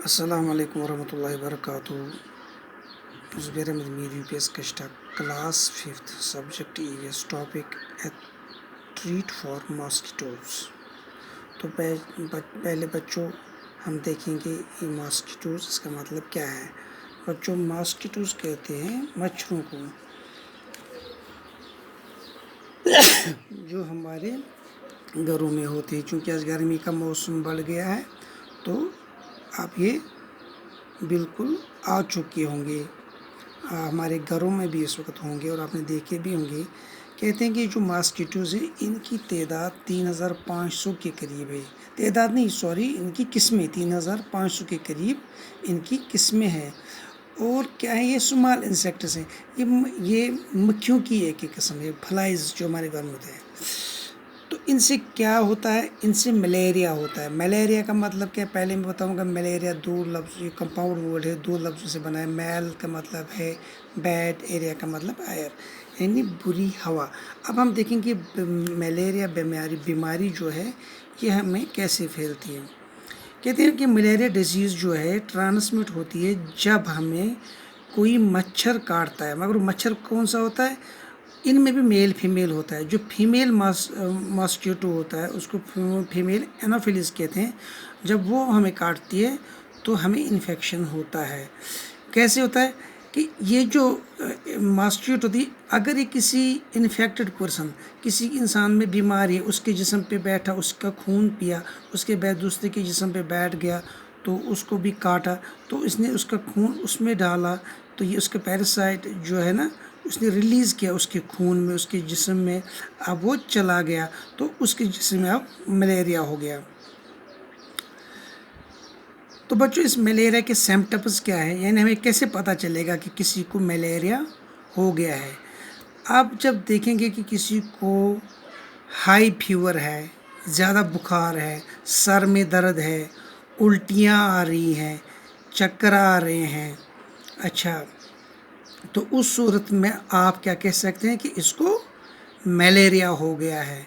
السلام علیکم ورحمۃ اللہ وبرکاتہ. Zubair Ahmed Mir U P S کشٹا class 5th subject EVS topic treat for mosquitoes. تو پہلے بچوں ہم دیکھیں گے یہ ماسکیٹوز اس کا مطلب کیا ہے. بچوں ماسکیٹوز کہتے ہیں مچھروں کو جو ہمارے گھروں میں ہوتے ہیں. چونکہ آج گرمی کا موسم بڑھ گیا ہے تو آپ یہ بالکل آ چکے ہوں گے, ہمارے گھروں میں بھی اس وقت ہوں گے اور آپ نے دیکھے بھی ہوں گے. کہتے ہیں کہ جو ماسکیٹوز ہیں ان کی تعداد 3500 کے قریب ہے. تعداد نہیں ان کی قسمیں 3500 کے قریب ان کی قسمیں ہیں. اور کیا ہے, یہ اسمال انسیکٹس ہیں. یہ مکھیوں کی ایک قسم ہے, فلائز جو ہمارے گھر میں ہوتے ہیں. تو ان سے کیا ہوتا ہے, ان سے ملیریا ہوتا ہے. ملیریا کا مطلب کیا ہے پہلے میں بتاؤں گا. ملیریا دو لفظ, یہ کمپاؤنڈ ورڈ ہے, دو لفظوں سے بنا ہے. میل کا مطلب ہے بیڈ, ایریا کا مطلب ایئر, یعنی بری ہوا. اب ہم دیکھیں کہ ملیریا بیماری جو ہے یہ ہمیں کیسے پھیلتی ہے. کہتے ہیں کہ ملیریا ڈیزیز جو ہے ٹرانسمٹ ہوتی ہے جب ہمیں کوئی مچھر کاٹتا ہے. مگر مچھر کون سا ہوتا ہے, ان میں بھی میل فیمیل ہوتا ہے. جو فیمیل ماسکیٹو ہوتا ہے اس کو فیمیل اینوفیلس کہتے ہیں. جب وہ ہمیں کاٹتی ہے تو ہمیں انفیکشن ہوتا ہے. کیسے ہوتا ہے کہ یہ جو ماسکیٹو ہوتی ہے, اگر یہ کسی انفیکٹڈ پرسن, کسی انسان میں بیمار ہے, اس کے جسم پہ بیٹھا, اس کا خون پیا, اس کے بعد دوسرے کے جسم پہ بیٹھ گیا تو اس کو بھی کاٹا, تو اس نے اس کا خون اس میں ڈالا, تو یہ اس کا پیراسائٹ جو ہے نا اس نے ریلیز کیا اس کے خون میں, اس کے جسم میں. اب وہ چلا گیا تو اس کے جسم میں اب ملیریا ہو گیا. تو بچوں اس ملیریا کے سمپٹمز کیا ہے, یعنی ہمیں کیسے پتہ چلے گا کہ کسی کو ملیریا ہو گیا ہے. آپ جب دیکھیں گے کہ کسی کو ہائی فیور ہے, زیادہ بخار ہے, سر میں درد ہے, الٹیاں آ رہی ہیں, چکر آ رہے ہیں, اچھا, تو اس صورت میں آپ کیا کہہ سکتے ہیں کہ اس کو ملیریا ہو گیا ہے.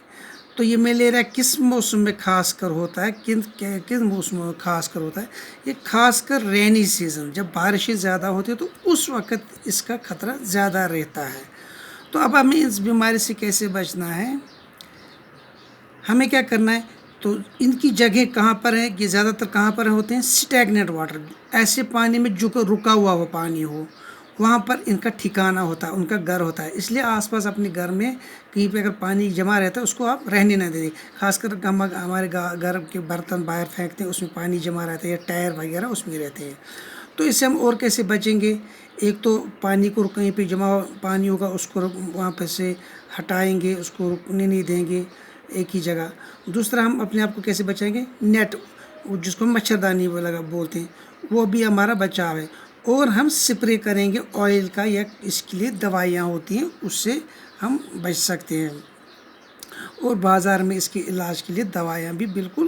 تو یہ ملیریا کس موسم میں خاص کر ہوتا ہے, کن موسموں میں خاص کر ہوتا ہے. یہ خاص کر رینی سیزن, جب بارشیں زیادہ ہوتی ہیں تو اس وقت اس کا خطرہ زیادہ رہتا ہے. تو اب ہمیں اس بیماری سے کیسے بچنا ہے, ہمیں کیا کرنا ہے. تو ان کی جگہ کہاں پر ہے, یہ زیادہ تر کہاں پر ہوتے ہیں, سٹیگنٹ واٹر, ایسے پانی میں جو رکا ہوا پانی ہو, وہاں پر ان کا ٹھکانہ ہوتا ہے, ان کا گھر ہوتا ہے. اس لیے آس پاس اپنے گھر میں کہیں پہ اگر پانی جمع رہتا ہے اس کو آپ رہنے نہ دیں. خاص کر ہمارے گھر کے برتن باہر پھینکتے ہیں, اس میں پانی جمع رہتا ہے, یا ٹائر وغیرہ اس میں رہتے ہیں. تو اس سے ہم اور کیسے بچیں گے. ایک تو پانی کو کہیں پہ جمع پانی ہوگا اس کو وہاں پہ سے ہٹائیں گے, اس کو رکنے نہیں دیں گے ایک ہی جگہ. دوسرا ہم اپنے آپ کو کیسے بچائیں گے, نیٹ, جس کو مچھردانی بولتے ہیں, وہ بھی ہمارا بچاؤ ہے. اور ہم سپرے کریں گے آئل کا, یا اس کے لیے دوائیاں ہوتی ہیں, اس سے ہم بچ سکتے ہیں. اور بازار میں اس کے علاج کے لیے دوائیاں بھی بالکل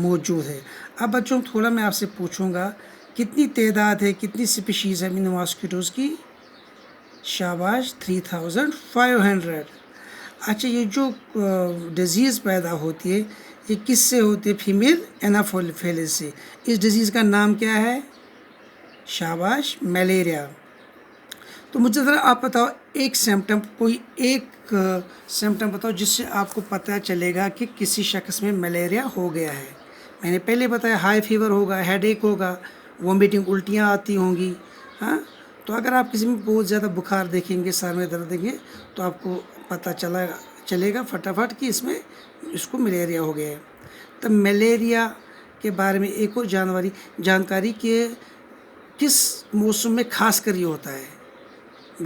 موجود ہے. اب بچوں تھوڑا میں آپ سے پوچھوں گا کتنی تعداد ہے, کتنی سپیشیز ہے ان ماسکیٹوز کی. شاباش, 3500. اچھا, یہ جو ڈیزیز پیدا ہوتی ہے یہ کس سے ہوتی ہے, فیمیل اینوفیلس سے. اس ڈیزیز کا نام کیا ہے, شاباش, ملیریا. تو مجھے ذرا آپ بتاؤ ایک سمپٹم, کوئی ایک سمپٹم بتاؤ جس سے آپ کو پتہ چلے گا کہ کسی شخص میں ملیریا ہو گیا ہے. میں نے پہلے بتایا ہائی فیور ہوگا, ہیڈ ایک ہوگا, وومیٹنگ الٹیاں آتی ہوں گی. ہاں, تو اگر آپ کسی میں بہت زیادہ بخار دیکھیں گے, سر میں درد دیکھیں گے, تو آپ کو پتہ چلے گا فٹافٹ کہ اس کو ملیریا ہو گیا ہے. تو ملیریا کے بارے میں ایک اور جانکاری کہ کس موسم میں خاص کر یہ ہوتا ہے,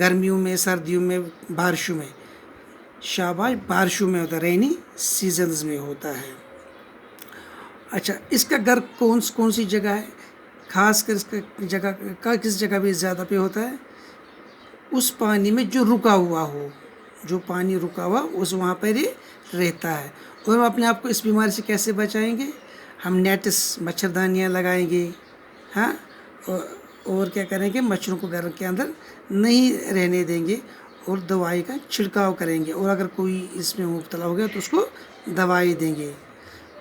گرمیوں میں, سردیوں میں, بارشوں میں. شاباش, بارشوں میں ہوتا ہے, رینی سیزنز میں ہوتا ہے. اچھا, اس کا گھر کون سی جگہ ہے, خاص کر اس کا جگہ کا کس جگہ پہ زیادہ پہ ہوتا ہے, اس پانی میں جو رکا ہوا ہو, جو پانی رکا ہوا اس وہاں پر ہی رہتا ہے. اور ہم اپنے آپ کو اس بیماری سے کیسے بچائیں گے, ہم نیٹس, مچھردانیاں لگائیں گے. ہاں, اور کیا کریں گے, مچھروں کو گھر کے اندر نہیں رہنے دیں گے, اور دوائی کا چھڑکاؤ کریں گے. اور اگر کوئی اس میں مبتلا ہو گیا تو اس کو دوائی دیں گے.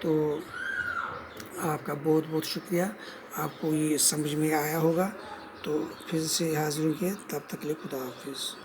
تو آپ کا بہت بہت شکریہ. آپ کو یہ سمجھ میں آیا ہوگا. تو پھر سے حاضر ہوئے، تب تک کے لیے خدا حافظ.